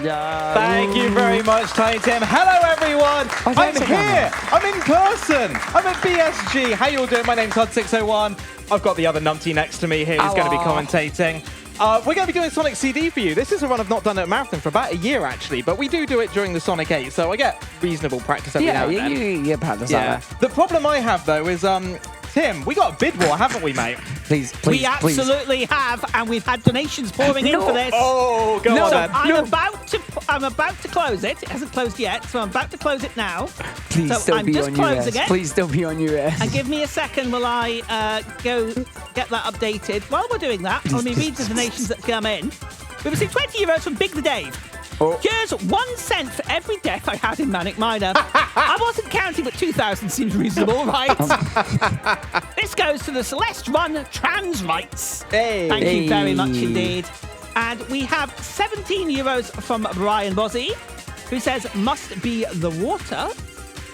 Yeah. Thank you very much, Tiny Tim. Hello, everyone. I'm here. I'm in person. I'm at BSG. How you all doing? My name's huds601. I've got the other numpty next to me here who's going to be commentating. We're going to be doing Sonic CD for you. This is a run I've not done at a marathon for about a year, actually, but we do it during the Sonic 8, so I get reasonable practice every now and then. You get practice out of The problem I have, though, is, Tim, we got a bid war, haven't we, mate? Please, we absolutely have, and we've had donations pouring in for this. Oh, go on then. I'm about to close it. It hasn't closed yet, so I'm about to close it now. Please so still I'm be just on closing US. it. Please still be on US. And give me a second while I go get that updated. While we're doing that, let me read the donations that come in. We received 20 euros from Big the Dave. Oh. Here's 1 cent for every death I had in Manic Miner. I wasn't counting, but 2,000 seems reasonable, right? This goes to the Celeste Run Trans Rights. Hey. Thank you very much indeed. And we have 17 euros from Brian Bozzy, who says, must be the water.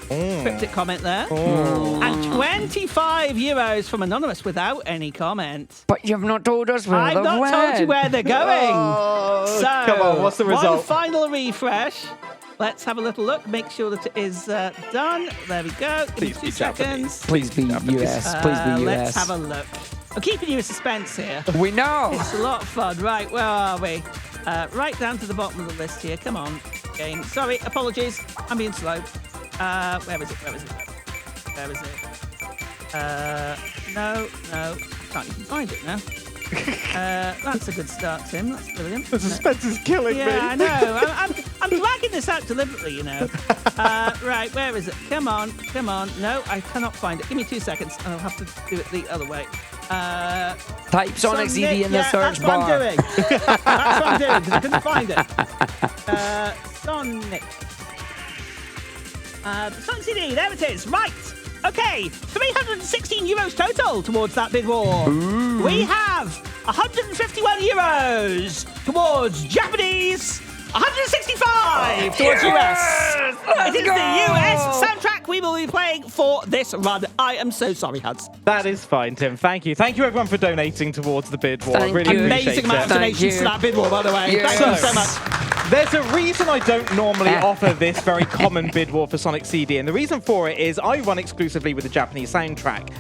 Cryptic comment there. And 25 euros from Anonymous without any comment. But you've not told us where I've not told you where they're going. So, come on, what's the result? One final refresh. Let's have a little look. Make sure that it is done. There we go. Give me 2 seconds. Please be US. Please be US. Let's have a look. I'm keeping you in suspense here. We know. It's a lot of fun. Right, where are we? Right down to the bottom of the list here. Come on, game. Sorry, apologies. I'm being slow. Where is it? Where is it? Where is it? No. Can't even find it now. That's a good start, Tim. That's brilliant. The suspense is killing me. Yeah, I know. I'm dragging this out deliberately, you know. Right, where is it? Come on. No, I cannot find it. Give me 2 seconds, and I'll have to do it the other way. Type Sonic CD in the search bar. That's what I'm doing, because I couldn't find it. Sonic. Sonic CD, there it is. Right. Okay, 316 euros total towards that bid war. Ooh. We have 151 euros towards Japanese, 165 towards US. It is the US soundtrack we will be playing for this run. I am so sorry, Huds. That is fine, Tim. Thank you. Thank you, everyone, for donating towards the bid war. Thank Really you. appreciate Amazing amount of donations to that bid war, by the way. Yeah. Thank you so much. There's a reason I don't normally offer this very common bid war for Sonic CD, and the reason for it is I run exclusively with the Japanese soundtrack,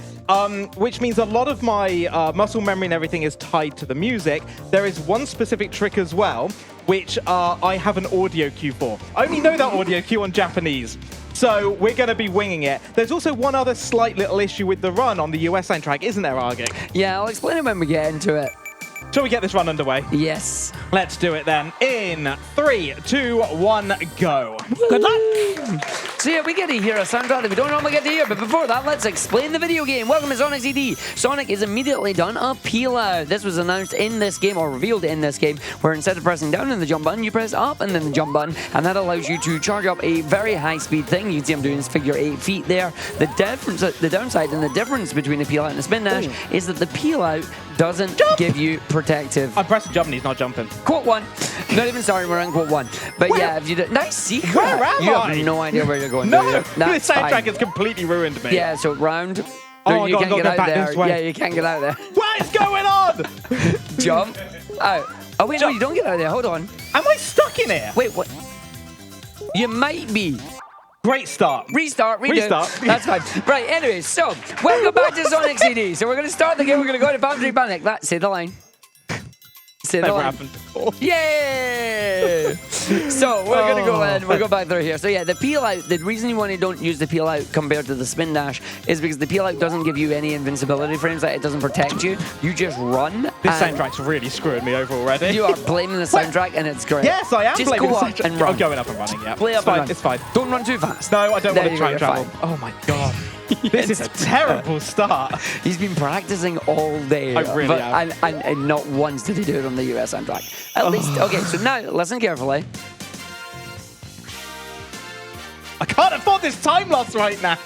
which means a lot of my muscle memory and everything is tied to the music. There is one specific trick as well, which I have an audio cue for. I only know that audio cue on Japanese, so we're going to be winging it. There's also one other slight little issue with the run on the US soundtrack, isn't there, Argick? Yeah, I'll explain it when we get into it. Shall we get this run underway? Yes. Let's do it then. In 3, 2, 1, go. Good luck. So yeah, we get to hear a soundtrack that we don't normally get to hear, but before that, let's explain the video game. Welcome to Sonic CD. Sonic is immediately done a peel out. This was announced in this game, or revealed in this game, where instead of pressing down in the jump button, you press up and then the jump button, and that allows you to charge up a very high speed thing. You can see I'm doing this figure 8 feet there. The downside and the difference between the peel out and the spin dash is that the peel out doesn't give you protective. I'm pressing jump and he's not jumping. Quote 1. Not even sorry, we're on quote 1. But yeah, if you do, nice secret. Where am you I? have no idea where you're going. No, That's this soundtrack fine. has completely ruined me. Yeah, so round. Oh, you God, can't get out back there. this way. Yeah, you can't get out there. What is going on? Jump. Out. Oh wait, no, you don't get out of there. Hold on. Am I stuck in here? Wait, what? You might be. Great start. Restart, redo. Restart. That's fine. Right, anyway, so welcome back to Sonic CD. So we're going to start the game. We're going to go to Boundary Panic. Say the line. Say the Never line. happened before. Yay! So we're gonna go in. We'll go back through here. So yeah, the peel out. The reason you want to don't use the peel out compared to the spin dash is because the peel out doesn't give you any invincibility frames. Like it doesn't protect you. You just run. This soundtrack's really screwing me over already. You are blaming the soundtrack, and it's great. Yes, I am just blaming go the up soundtrack. and run. I'm going up and running. Yeah, Play up it's fine. and run. It's fine. Don't run too fast. No, I don't There want to you try go, and you're travel. fine. Oh my god. This is a terrible start. He's been practicing all day. I really have. And not once did he do it on the US soundtrack. At least, okay, so now listen carefully. I can't afford this time loss right now.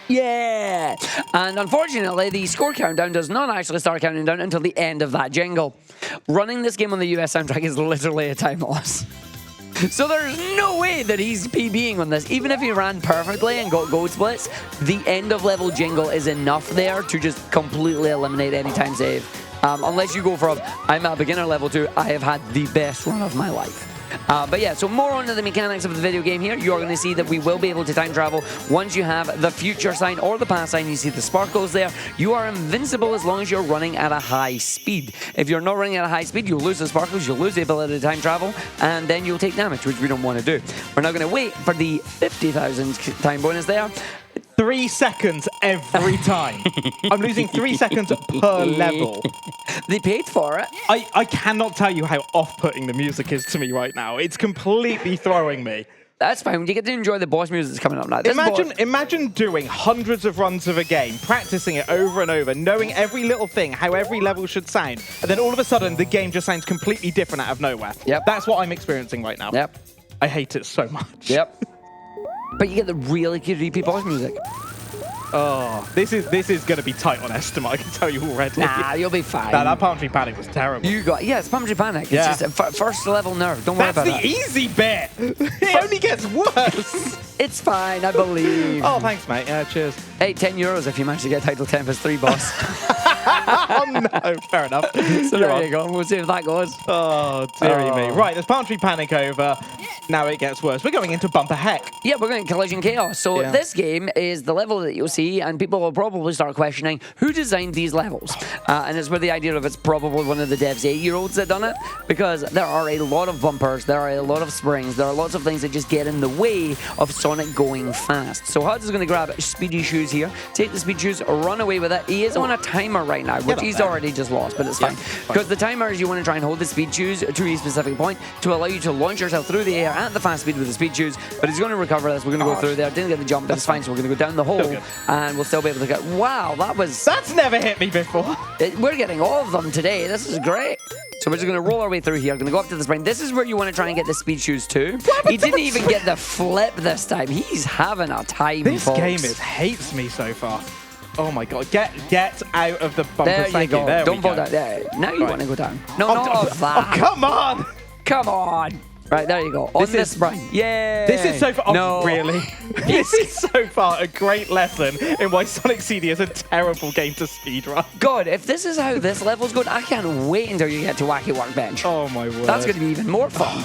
Yeah! And unfortunately, the score countdown does not actually start counting down until the end of that jingle. Running this game on the US soundtrack is literally a time loss. So there's no way that he's PBing on this. Even if he ran perfectly and got gold splits, the end of level jingle is enough there to just completely eliminate any time save. Unless you go from, I'm at beginner level 2, I have had the best run of my life. But yeah, so more onto the mechanics of the video game here. You're going to see that we will be able to time travel once you have the future sign or the past sign. You see the sparkles there. You are invincible as long as you're running at a high speed. If you're not running at a high speed, you'll lose the sparkles, you'll lose the ability to time travel, and then you'll take damage, which we don't want to do. We're now going to wait for the 50,000 time bonus there. 3 seconds every time. I'm losing 3 seconds per level. They paid for it. I cannot tell you how off-putting the music is to me right now. It's completely throwing me. That's fine. You get to enjoy the boss music that's coming up now. Imagine doing hundreds of runs of a game, practicing it over and over, knowing every little thing, how every level should sound, and then all of a sudden the game just sounds completely different out of nowhere. Yep. That's what I'm experiencing right now. Yep. I hate it so much. Yep. But you get the really creepy boss music. Oh, this is going to be tight on estimate, I can tell you already. Nah, you'll be fine. Nah, that Palm Tree Panic was terrible. It's Palm Tree Panic. Yeah. It's just a first level nerve. Don't worry about that. That's the easy bit. It only gets worse. It's fine, I believe. Oh, thanks, mate. Yeah, cheers. Hey, €10 if you manage to get Title Tempest 3 boss. Oh, no. Fair enough. So there you go. We'll see if that goes. Oh, dearie me. Right, there's Palm Tree Panic over. Now it gets worse. We're going into Bumper Heck. Yeah, we're going to Collision Chaos. So this game is the level that you'll see, and people will probably start questioning who designed these levels. And it's where the idea of it's probably one of the devs' 8-year-olds that done it, because there are a lot of bumpers, there are a lot of springs, there are lots of things that just get in the way of Sonic going fast. So Huds is going to grab speedy shoes here, take the speed shoes, run away with it. He is on a timer right now, which he's already just lost, but it's fine. Because the timer is you want to try and hold the speed shoes to a specific point to allow you to launch yourself through the air at the fast speed with the speed shoes, but he's going to recover this. We're going to go through there. Didn't get the jump, but it's fine, so we're going to go down the hole, and we'll still be able to get... Wow, that's never hit me before. We're getting all of them today. This is great. So we're just going to roll our way through here. Going to go up to the spring. This is where you want to try and get the speed shoes too. He didn't even get the flip this time. He's having a time, This folks. game hates me so far. Oh my god, get out of the bumper. There you go. There Don't fall down. There. Now you want to go down. No, not of that. Oh, come on. Come on. Right, there you go. On this spring. Yeah. This is so far... Oh, no. really? This is so far a great lesson in why Sonic CD is a terrible game to speedrun. God, if this is how this level's going, I can't wait until you get to Wacky Workbench. Oh my word. That's going to be even more fun.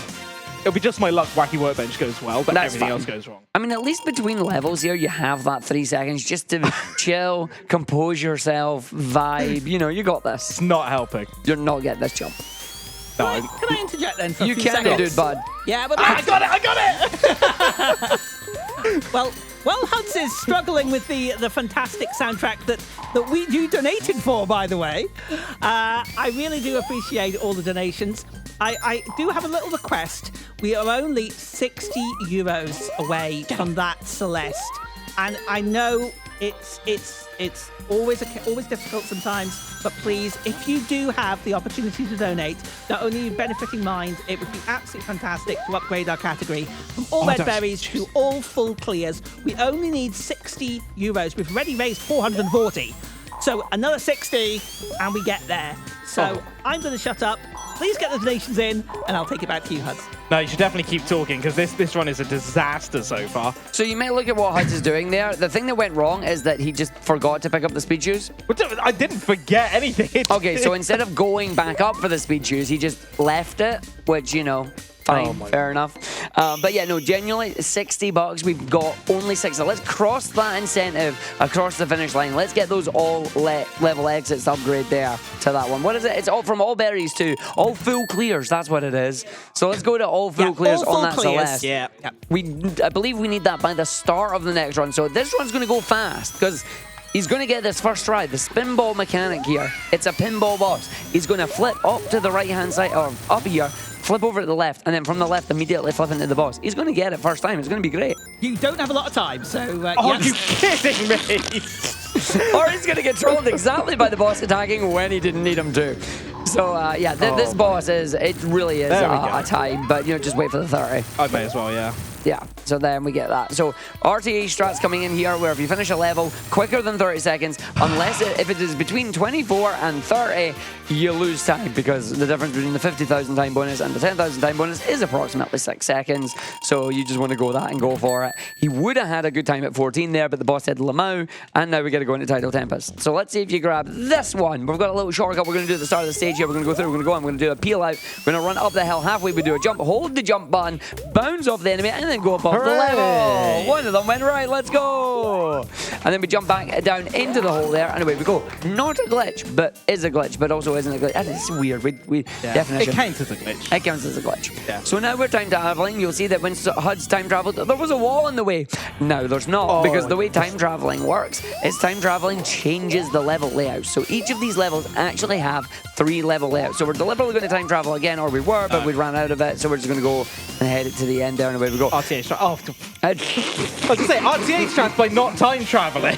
It'll be just my luck Wacky Workbench goes well, but everything else goes wrong. I mean, at least between levels here, you have that 3 seconds just to chill, compose yourself, vibe. You know, you got this. It's not helping. You're not getting this jump. No, Can I interject then for a You few can, seconds? dude, bud. Yeah, but I got it! well, Huds is struggling with the fantastic soundtrack that you donated for, by the way. I really do appreciate all the donations. I do have a little request. We are only €60 away from that Celeste, and I know it's always difficult sometimes, but please, if you do have the opportunity to donate, not only benefiting Mind, it would be absolutely fantastic to upgrade our category from all red berries to all full clears. We only need €60. We've already raised 440. So another 60 and we get there. So I'm going to shut up. Please get the donations in, and I'll take it back to you, Huds. No, you should definitely keep talking, because this run is a disaster so far. So you may look at what Huds is doing there. The thing that went wrong is that he just forgot to pick up the speed shoes. I didn't forget anything. Okay, so instead of going back up for the speed shoes, he just left it, which, you know, fine, fair enough. But yeah, no, genuinely, $60. We've got only 6. So let's cross that incentive across the finish line. Let's get those all level exits upgrade there to that one. What is it? It's all from all berries to all full clears. That's what it is. So let's go to all full clears on that Celeste. Yeah. I believe we need that by the start of the next run. So this run's going to go fast because he's going to get this first try, the spinball mechanic here. It's a pinball boss. He's going to flip up to the right-hand side, or up here, flip over to the left, and then from the left, immediately flip into the boss. He's going to get it first time. It's going to be great. You don't have a lot of time, so... Are you kidding me? Or he's going to get trolled exactly by the boss attacking when he didn't need him to. So, yeah, this boss it really is a time, but, you know, just wait for the 30. I may as well, yeah. Yeah, so then we get that. So RTA strats coming in here where if you finish a level quicker than 30 seconds, if it is between 24 and 30, you lose time because the difference between the 50,000 time bonus and the 10,000 time bonus is approximately 6 seconds. So you just want to go that and go for it. He would have had a good time at 14 there, but the boss said Lamau, and now we got to go into Tidal Tempest. So let's see if you grab this one. We've got a little shortcut we're going to do at the start of the stage here. We're going to go through, we're going to go on, we're going to do a peel out, we're going to run up the hill halfway, we do a jump, hold the jump button, bounce off the enemy, and then go above the level. One of them went right, let's go. And then we jump back down into the hole there, and away we go. Not a glitch, but is a glitch, but also isn't a glitch. That is weird. Definition. It counts as a glitch. It counts as a glitch. Yeah. So now we're time traveling. You'll see that when HUD's time traveled, there was a wall in the way. Now there's not, because the way time traveling works is time traveling changes the level layout. So each of these levels actually have 3 level layouts. So we're deliberately going to time travel again, or we were, but we ran out of it. So we're just going to go and head it to the end there, and away we go. RTA strat. I was going to say, RTA strats by not time traveling.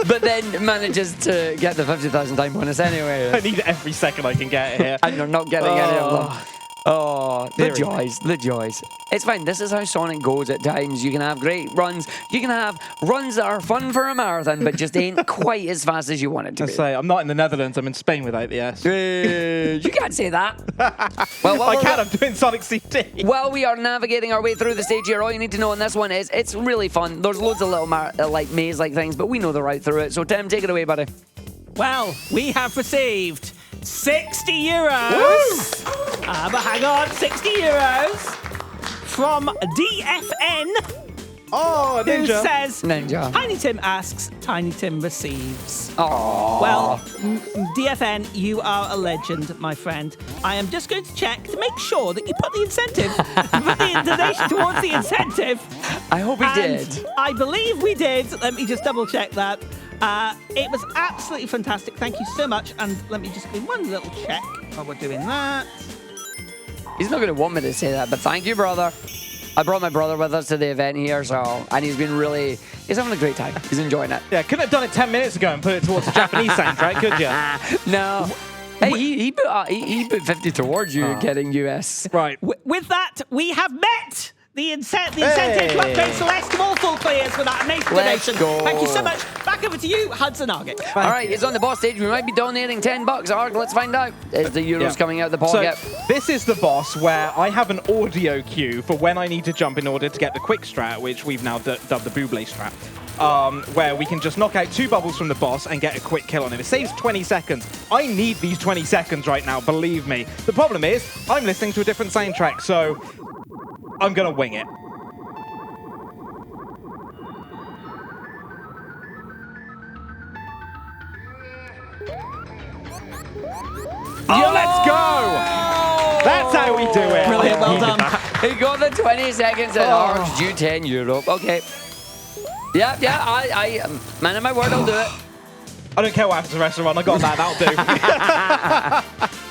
But then manages to get the 50,000 time bonus anyway. I need every second I can get here. And you're not getting any of them. Oh, the joys, the joys. It's fine. This is how Sonic goes at times. You can have great runs. You can have runs that are fun for a marathon, but just ain't quite as fast as you want it to be. I'm not in the Netherlands. I'm in Spain without the S. You can't say that. Well, I can. I'm doing Sonic CD. While we are navigating our way through the stage here, all you need to know on this one is it's really fun. There's loads of little like maze-like things, but we know the route through it. So, Tim, take it away, buddy. Well, we have received 60 euros. But hang on, 60 euros from DFN. Oh, Ninja. Who says, Ninja. Tiny Tim asks, Tiny Tim receives. Oh. Well, DFN, you are a legend, my friend. I am just going to check to make sure that you put the incentive, put the donation towards the incentive. I hope we did. I believe we did. Let me just double check that. It was absolutely fantastic. Thank you so much. And let me just do one little check while we're doing that. He's not going to want me to say that, but thank you, brother. I brought my brother with us to the event here, and he's having a great time. He's enjoying it. Yeah, couldn't have done it 10 minutes ago and put it towards the Japanese soundtrack, could you? No. Hey, he put 50 towards you getting US. Right. With that, we have met the incentive to upgrade Celestial full players for that amazing donation. Go. Thank you so much. Back over to you, Hudson Argick. All right, it's on the boss stage. We might be donating $10. Arg, let's find out. Is the euros coming out the pocket? So this is the boss where I have an audio cue for when I need to jump in order to get the quick strat, which we've now dubbed the Buble strat. Where we can just knock out 2 bubbles from the boss and get a quick kill on him. It saves 20 seconds. I need these 20 seconds right now, believe me. The problem is, I'm listening to a different soundtrack, so I'm gonna wing it. Oh, let's go! That's how we do it. Brilliant, well done. He got the 20 seconds and Arg's due 10 euro. Okay. Yeah, I man of my word, I'll do it. I don't care what happens to the rest of the run. I got that. That'll do.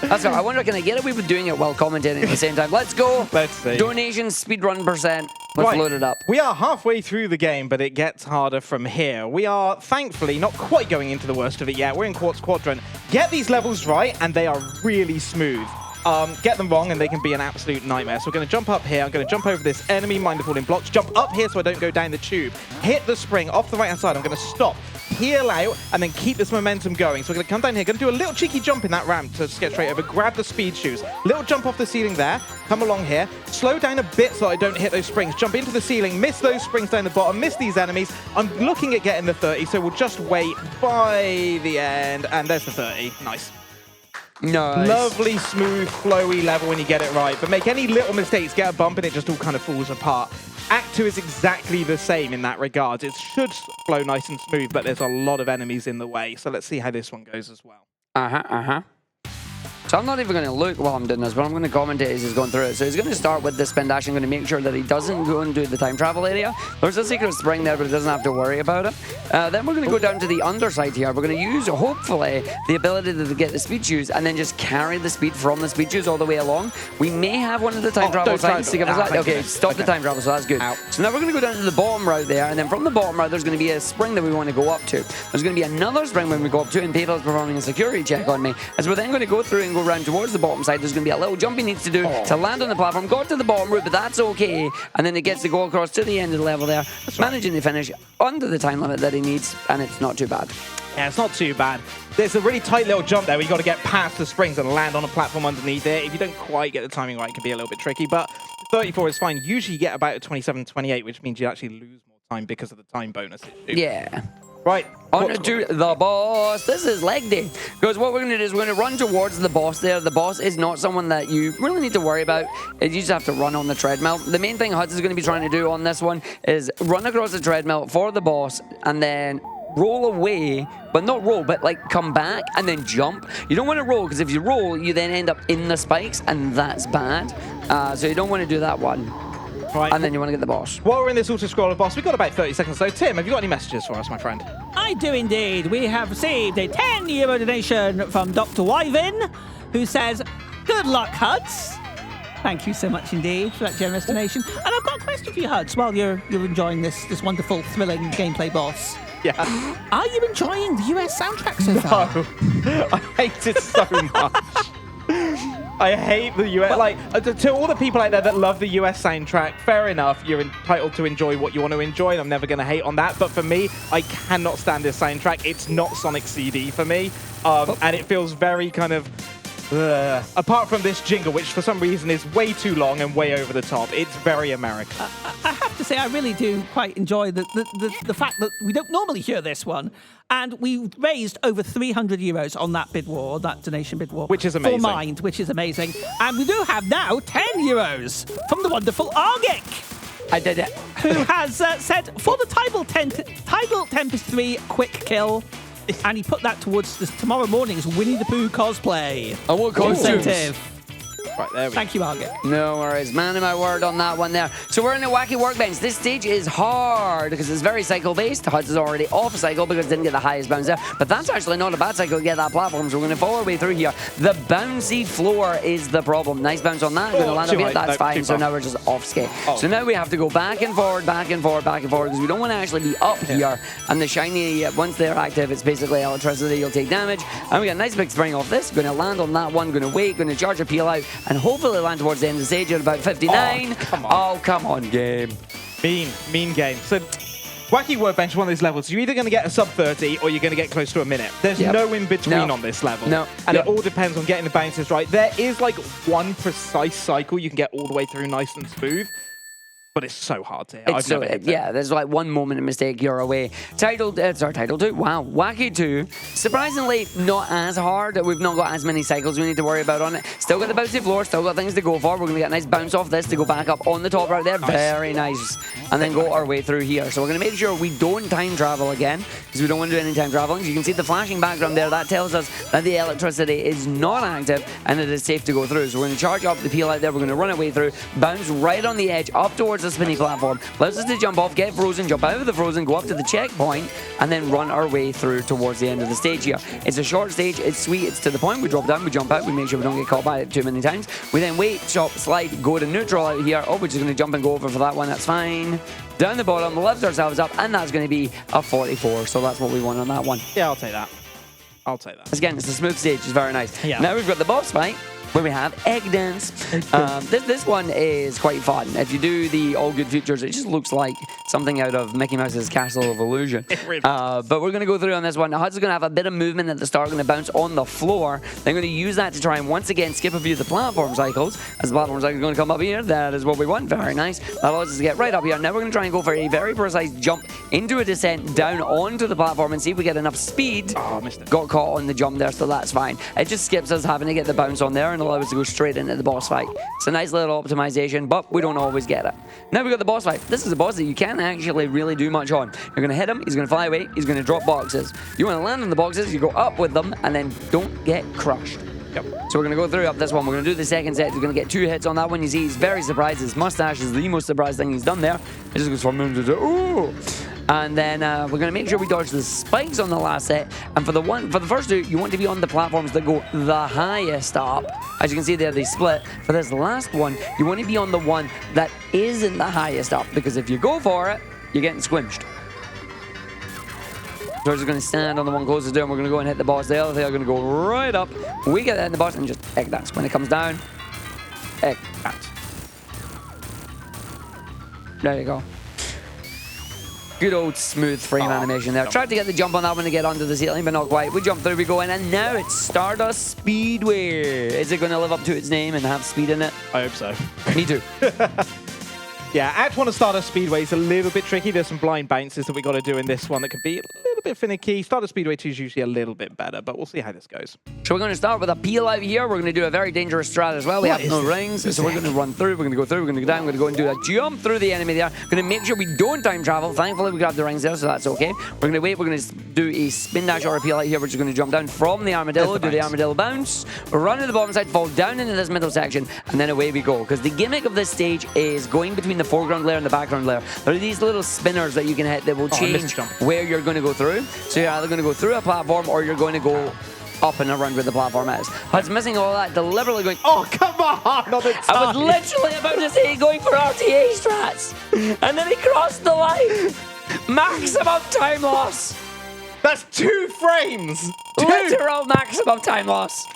That's all right. I wonder, can I get away with doing it while commentating at the same time? Let's go. Let's see. Donations, speedrun %. Let's load it up. We are halfway through the game, but it gets harder from here. We are, thankfully, not quite going into the worst of it yet. We're in Quartz Quadrant. Get these levels right, and they are really smooth. Get them wrong, and they can be an absolute nightmare. So we're going to jump up here. I'm going to jump over this enemy, mind the falling blocks. Jump up here so I don't go down the tube. Hit the spring off the right-hand side. I'm going to stop, peel out, and then keep this momentum going. So we're going to come down here. Going to do a little cheeky jump in that ramp to just get straight over. Grab the speed shoes. Little jump off the ceiling there. Come along here. Slow down a bit so I don't hit those springs. Jump into the ceiling. Miss those springs down the bottom. Miss these enemies. I'm looking at getting the 30, so we'll just wait by the end. And there's the 30. Nice. Nice. Lovely, smooth, flowy level when you get it right. But make any little mistakes, get a bump, and it just all kind of falls apart. Act 2 is exactly the same in that regard. It should flow nice and smooth, but there's a lot of enemies in the way. So let's see how this one goes as well. So I'm not even going to look while I'm doing this, but I'm going to commentate as he's going through it. So he's going to start with the spin dash. I'm going to make sure that he doesn't go and do the time travel area. There's a secret spring there, but he doesn't have to worry about it. Then we're going to go down to the underside here. We're going to use, hopefully, the ability to get the speed shoes and then just carry the speed from the speed shoes all the way along. We may have one of the time travel signs to give us that. Okay, stop the time travel, so that's good. So now we're going to go down to the bottom route there, and then from the bottom route, there's going to be a spring that we want to go up to. There's going to be another spring when we go up to, and PayPal's performing a security check on me, as we're then going to go through and go around towards the bottom side. There's going to be a little jump he needs to do to land on the platform. Got to the bottom route, but that's okay. And then he gets to go across to the end of the level there, managing to finish under the time limit that he needs, and it's not too bad. Yeah, it's not too bad. There's a really tight little jump there where you got to get past the springs and land on a platform underneath it. If you don't quite get the timing right, it can be a little bit tricky, but 34 is fine. Usually you get about a 27, 28, which means you actually lose more time because of the time bonus issue. Yeah. Right. On to the boss. This is leg day. Because what we're going to do is we're going to run towards the boss there. The boss is not someone that you really need to worry about. You just have to run on the treadmill. The main thing Huds is going to be trying to do on this one is run across the treadmill for the boss and then roll away, but not roll, but like come back and then jump. You don't want to roll, because if you roll, you then end up in the spikes, and that's bad. So you don't want to do that one. Right. And then you want to get the boss. While we're in this auto-scroller boss, we've got about 30 seconds. So, Tim, have you got any messages for us, my friend? I do indeed. We have received a 10-euro donation from Dr. Wyvin, who says, good luck, Huds. Thank you so much indeed for that generous donation. And I've got a question for you, Huds, while you're enjoying this wonderful, thrilling gameplay boss. Yeah. Are you enjoying the US soundtrack so far? No. I hate it so much. I hate the US. Like, to all the people out there that love the US soundtrack, fair enough. You're entitled to enjoy what you want to enjoy, and I'm never going to hate on that. But for me, I cannot stand this soundtrack. It's not Sonic CD for me. And it feels very kind of... apart from this jingle, which for some reason is way too long and way over the top. It's very American. I have to say, I really do quite enjoy the fact that we don't normally hear this one. And we raised over 300 euros on that bid war, that donation bid war. Which is amazing. For Mind, which is amazing. And we do have now 10 euros from the wonderful argick. I did it. Who has said, for the Tidal Tempest 3 quick kill. And he put that towards this tomorrow morning's Winnie the Pooh cosplay. Oh, what costumes? Incentive. Right, there we Thank you, Argick. No worries. Man of my word on that one there. So we're in the wacky workbench. This stage is hard because it's very cycle-based. Huds is already off a cycle because it didn't get the highest bounce there. But that's actually not a bad cycle to get that platform, so we're going to follow our way through here. The bouncy floor is the problem. Nice bounce on that. Going to land up here. That's fine. So now we're just off skate. So now we have to go back and forward, back and forward, back and forward, because we don't want to actually be up here. And the shiny, once they're active, it's basically electricity. You'll take damage. And we got a nice big spring off this. Going to land on that one. Going to wait. Going to charge a peel out. And hopefully land towards the end of the stage at about 59. Oh, come on, game. Mean game. So, Wacky Workbench is one of those levels. You're either going to get a sub 30 or you're going to get close to a minute. There's no in between on this level. No. And it all depends on getting the bounces right. There is like one precise cycle you can get all the way through nice and smooth. But it's so hard to hit. Yeah, there's like one moment of mistake, you're away. Title 2. Wow, Wacky 2. Surprisingly, not as hard. We've not got as many cycles we need to worry about on it. Still got the bouncy floor, still got things to go for. We're going to get a nice bounce off this to go back up on the top right there. Nice. Very nice. And then go our way through here. So we're going to make sure we don't time travel again, because we don't want to do any time traveling. So you can see the flashing background there. That tells us that the electricity is not active and it is safe to go through. So we're going to charge up the peel out there. We're going to run our way through, bounce right on the edge, up towards the spinny platform, allows us to jump off, get frozen, jump out of the frozen, go up to the checkpoint, and then run our way through towards the end of the stage here. It's a short stage, it's sweet, it's to the point. We drop down, we jump out, we make sure we don't get caught by it too many times. We then wait, chop, slide, go to neutral out here. Oh, we're just going to jump and go over for that one, that's fine. Down the bottom, lift ourselves up, and that's going to be a 44, so that's what we want on that one. Yeah, I'll take that. I'll take that. Again, it's a smooth stage, it's very nice. Yeah. Now we've got the boss fight, where we have Egg Dance. This one is quite fun. If you do the All Good Features, it just looks like something out of Mickey Mouse's Castle of Illusion. But we're going to go through on this one. Now, Huds is going to have a bit of movement at the start, going to bounce on the floor. They're going to use that to try and once again skip a few of the platform cycles. As the platform cycle is going to come up here, that is what we want. Very nice. That allows us to get right up here. Now we're going to try and go for a very precise jump into a descent down onto the platform and see if we get enough speed. Oh, missed it. Got Caught on the jump there, so that's fine. It just skips us having to get the bounce on there and allows us to go straight into the boss fight. It's a nice little optimization, but we don't always get it. Now we got the boss fight. This is a boss that you can't actually really do much on. You're going to hit him, he's going to fly away, he's going to drop boxes. You want to land on the boxes, you go up with them, and then don't get crushed. Yep. So we're going to go through up this one. We're going to do the second set. We're going to get 2 hits on that one. You see he's very surprised. His mustache is the most surprised thing he's done there. It just goes from him to ooh. And then we're going to make sure we dodge the spikes on the last set. And for the first 2, you want to be on the platforms that go the highest up. As you can see there, they split. For this last one, you want to be on the one that isn't the highest up, because if you go for it, you're getting squished. So we're just going to stand on the one closest to him. We're going to go and hit the boss. The other thing are going to go right up. We get that in the boss and just egg that. When it comes down, egg that. There you go. Good old smooth frame animation there. Tried to get the jump on that one to get under the ceiling, but not quite. We jump through, we go in, and now it's Stardust Speedway. Is it going to live up to its name and have speed in it? I hope so. Me too. Yeah, Act 1 of Stardust Speedway is a little bit tricky. There's some blind bounces that we got to do in this one that could be a little bit finicky. Stardust Speedway 2 is usually a little bit better, but we'll see how this goes. So we're going to start with a peel out here. We're going to do a very dangerous strat as well. We have no rings, so we're going to run through. We're going to go through. We're going to go down. We're going to go and do a jump through the enemy there. We're going to make sure we don't time travel. Thankfully, we grab the rings there, so that's okay. We're going to wait. We're going to do a spin dash or a peel out here. We're just going to jump down from the armadillo, do the armadillo bounce, run to the bottom side, fall down into this middle section, and then away we go. Because the gimmick of this stage is going between the foreground layer and the background layer. There are these little spinners that you can hit that will change where you're going to go through. So you're either going to go through a platform or you're going to go up and around where the platform is. Hud's missing all that, deliberately going, oh, come on! Not I was literally about to say going for RTA strats, and then he crossed the line. Maximum time loss. That's 2 frames! Literal maximum time loss.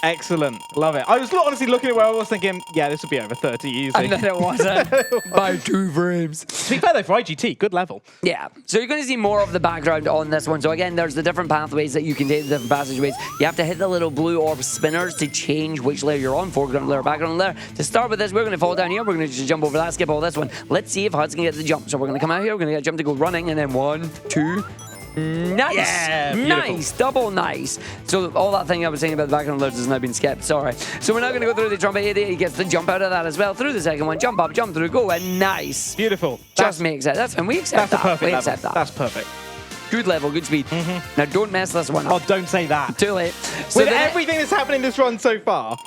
Excellent. Love it. I was honestly looking at where I was thinking, yeah, this will be over 30 easy. And then it wasn't. By 2 frames. To be fair though, for IGT, good level. Yeah. So you're going to see more of the background on this one. So again, there's the different pathways that you can take, the different passageways. You have to hit the little blue orb spinners to change which layer you're on, foreground layer, background layer. To start with this, we're going to fall down here. We're going to just jump over that, skip all this one. Let's see if Hud's going to get the jump. So we're going to come out here. We're going to get a jump to go running, and then 1, 2... Nice! Yeah, nice! Double nice! So all that thing I was saying about the background loads has now been skipped, sorry. So we're now going to go through the trumpet area. He gets the jump out of that as well. Through the second one, jump up, jump through, go, and nice! Beautiful. Just makes it. And we accept that. Perfect we level. accept that. That's perfect. Good level, good speed. Now don't mess this one up. Oh, don't say that. Too late. So with everything that's happened in this run so far,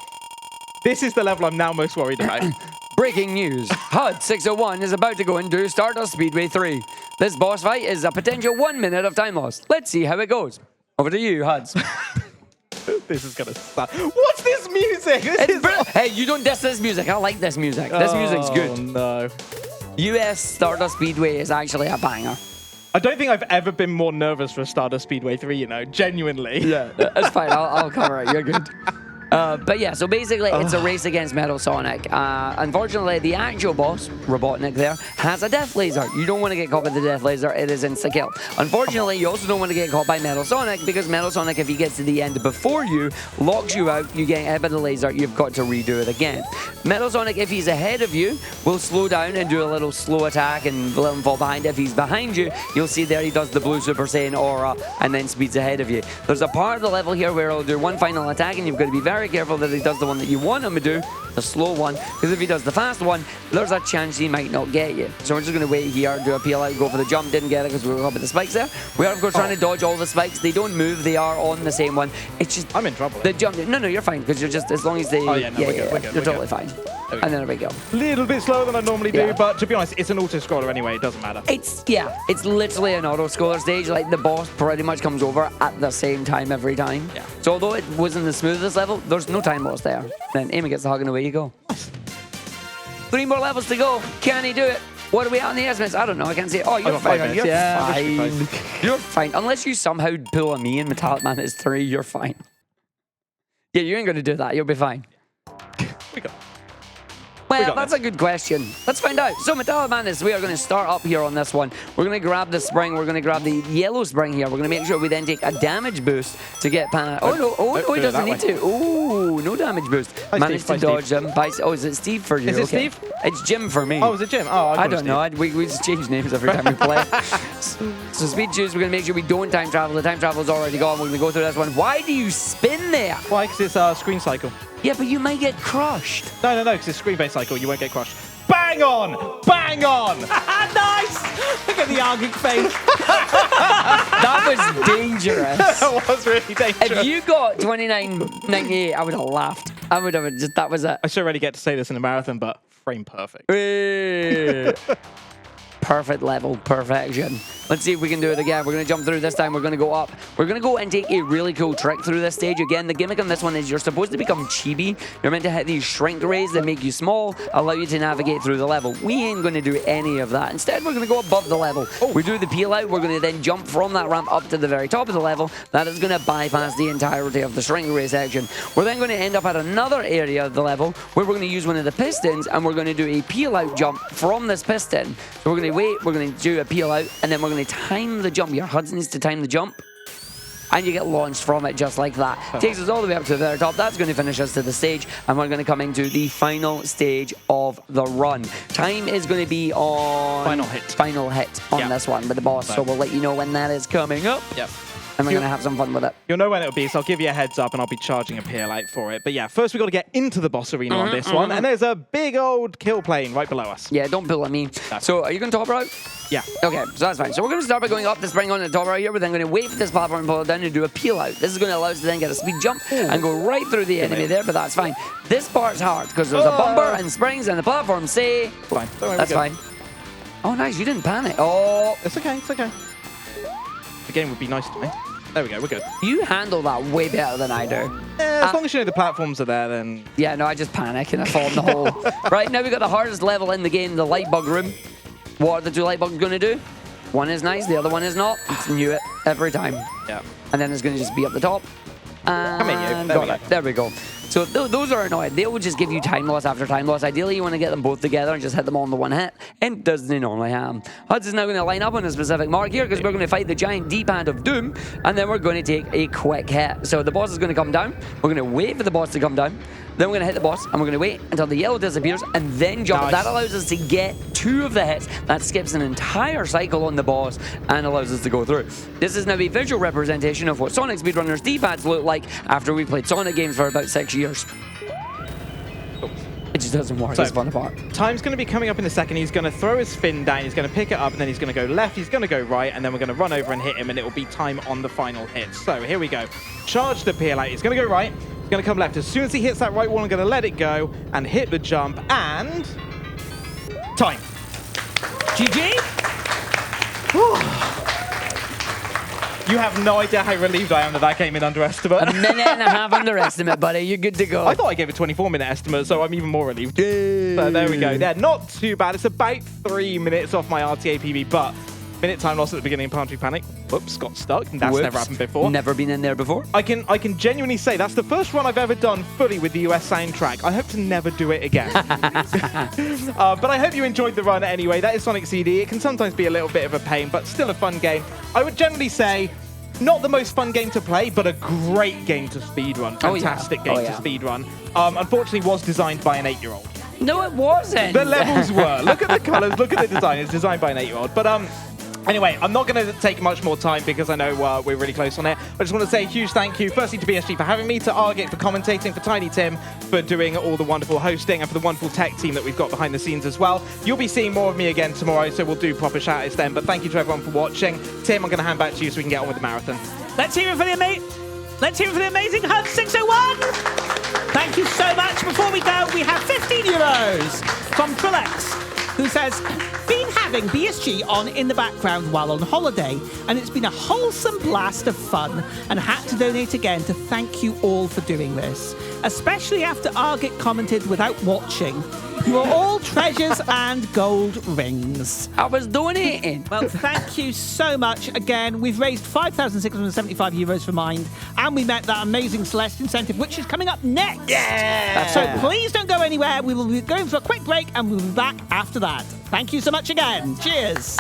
this is the level I'm now most worried about. Breaking news. HUD601 is about to go and do Stardust Speedway 3. This boss fight is a potential 1 minute of time loss. Let's see how it goes. Over to you, Huds. This is going to suck. What's this music? Hey, you don't diss this music. I like this music. This music's good. Oh, no. US Stardust Speedway is actually a banger. I don't think I've ever been more nervous for a Stardust Speedway 3, you know, genuinely. Yeah, that's fine. I'll cover it. You're good. But yeah, so basically it's a race against Metal Sonic. Unfortunately, the actual boss, Robotnik there, has a death laser. You don't want to get caught by the death laser. It is insta-kill. Unfortunately, you also don't want to get caught by Metal Sonic because Metal Sonic, if he gets to the end before you, locks you out, you get hit by the laser, you've got to redo it again. Metal Sonic, if he's ahead of you, will slow down and do a little slow attack and let him fall behind. If he's behind you, you'll see there he does the blue Super Saiyan aura and then speeds ahead of you. There's a part of the level here where he'll do one final attack and you've got to be very careful that he does the one that you want him to do, the slow one, because if he does the fast one, there's a chance he might not get you. So we're just going to wait here, do a peel out, go for the jump. Didn't get it because we were up at the spikes there. We are, of course, trying to dodge all the spikes. They don't move. They are on the same one. It's just... I'm in trouble. The jump... No, you're fine, because you're just... As long as they... Oh, yeah, no, we're good. You're totally fine. And then there we go. A little bit slower than I normally do, but to be honest, it's an auto-scroller anyway. It doesn't matter. It's literally an auto-scroller stage. Like, the boss pretty much comes over at the same time every time. Yeah. So although it wasn't the smoothest level, there's no time loss there. Then Amy gets the hug and away you go. 3 more levels to go. Can he do it? What are we at on the estimates? I don't know. I can't see it. Oh, you're fine. You're fine. You're fine. Unless you somehow pull a me and Metallic Man is 3, you're fine. Yeah, you ain't going to do that. You'll be fine. We got Well, that's a good question. Let's find out. So, Metallic Madness, we are going to start up here on this one. We're going to grab the spring. We're going to grab the yellow spring here. We're going to make sure we then take a damage boost to get past. Oh, no, he doesn't need to. Oh, no damage boost. Managed to dodge him. Oh, is it Steve for you? Is it Steve? It's Jim for me. Oh, is it Jim? Oh, I don't know. We just change names every time we play. So, speed choose, we're going to make sure we don't time travel. The time travel is already gone. We're going to go through this one. Why do you spin there? Why? Because it's a screen cycle. Yeah, but you might get crushed. No, because it's screen-based cycle. You won't get crushed. Bang on! Bang on! Nice! Look at the argick face. That was dangerous. That was really dangerous. If you got 29.98, I would have laughed. I would have just, that was it. I should already get to say this in a marathon, but frame perfect. perfect level. Perfection. Let's see if we can do it again. We're going to jump through this time. We're going to go up. We're going to go and take a really cool trick through this stage. Again, the gimmick on this one is you're supposed to become chibi. You're meant to hit these shrink rays that make you small, allow you to navigate through the level. We ain't going to do any of that. Instead, we're going to go above the level. We do the peel out. We're going to then jump from that ramp up to the very top of the level. That is going to bypass the entirety of the shrink ray section. We're then going to end up at another area of the level where we're going to use one of the pistons, and we're going to do a peel out jump from this piston. So we're going to wait, we're going to do a peel out, and then we're going to time the jump. Your HUDs needs to time the jump, and you get launched from it just like that. Takes us all the way up to the very top. That's going to finish us to the stage, and we're going to come into the final stage of the run. Time is going to be on final hit on this one with the boss, so we'll let you know when that is coming up. Yep. And we're going to have some fun with it. You'll know when it'll be, so I'll give you a heads up and I'll be charging a peel out for it. But yeah, first we've got to get into the boss arena on this one, and there's a big old kill plane right below us. Yeah, don't pull at me. So are you going to top route? Yeah. Okay, so that's fine. So we're going to start by going up the spring on the top right here. We're then going to wait for this platform to pull it down and do a peel out. This is going to allow us to then get a speed jump and go right through the enemy there, but that's fine. This part's hard because there's a bumper and springs and the platform say... Fine. That's fine. Oh, nice. You didn't panic. Oh. It's okay. It's okay. The game would be nice to me. There we go, we're good. You handle that way better than I do. As long as you know the platforms are there, then... Yeah, no, I just panic and I fall in the hole. Right, now we've got the hardest level in the game, the light bug room. What are the two light bugs going to do? One is nice, the other one is not. It's knew it every time. Yeah. And then it's going to just be up the top. Come in, you. There we go. So those are annoying. They will just give you time loss after time loss. Ideally, you want to get them both together and just hit them all in the one hit. And doesn't normally happen. HUDs is now going to line up on a specific mark here because we're going to fight the giant D-pad of doom. And then we're going to take a quick hit. So the boss is going to come down. We're going to wait for the boss to come down. Then we're going to hit the boss, and we're going to wait until the yellow disappears, and then jump. Nice. That allows us to get 2 of the hits. That skips an entire cycle on the boss and allows us to go through. This is now a visual representation of what Sonic Speedrunner's D-pads look like after we played Sonic games for about 6 years. It just doesn't work. It's fun apart. Time's going to be coming up in a second. He's going to throw his fin down. He's going to pick it up, and then he's going to go left. He's going to go right, and then we're going to run over and hit him, and it will be time on the final hit. So here we go. Charge the peel out. He's going to go right. He's going to come left. As soon as he hits that right wall, I'm going to let it go and hit the jump, and... time. GG. You have no idea how relieved I am that came in under estimate. A minute and a half under estimate, buddy. You're good to go. I thought I gave a 24-minute estimate, so I'm even more relieved. So there we go. Yeah, not too bad. It's about 3 minutes off my RTA PB, but minute time loss at the beginning of Pantry Panic. Whoops, got stuck. That's never happened before. Never been in there before. I can genuinely say that's the first run I've ever done fully with the US soundtrack. I hope to never do it again. But I hope you enjoyed the run anyway. That is Sonic CD. It can sometimes be a little bit of a pain, but still a fun game. I would generally say not the most fun game to play, but a great game to speedrun. Fantastic game to speedrun. Unfortunately, was designed by an 8-year-old. No, it wasn't. The levels were. Look at the colors. Look at the design. It's designed by an 8-year-old. But anyway, I'm not going to take much more time because I know we're really close on it. I just want to say a huge thank you, firstly to BSG for having me, to argick for commentating, for Tiny Tim for doing all the wonderful hosting, and for the wonderful tech team that we've got behind the scenes as well. You'll be seeing more of me again tomorrow, so we'll do proper shout-outs then. But thank you to everyone for watching. Tim, I'm going to hand back to you so we can get on with the marathon. Let's hear it for the amazing huds601. Thank you so much. Before we go, we have 15 euros from Benelux, who says, been having BSG on in the background while on holiday, and it's been a wholesome blast of fun, and had to donate again to thank you all for doing this, especially after argick commented without watching. You are all treasures and gold rings. I was donating. Well, thank you so much. Again, we've raised 5,675 euros for Mind, and we met that amazing Celeste incentive, which is coming up next. Yeah! So please don't go anywhere. We will be going for a quick break, and we'll be back after that. Thank you so much again. Cheers.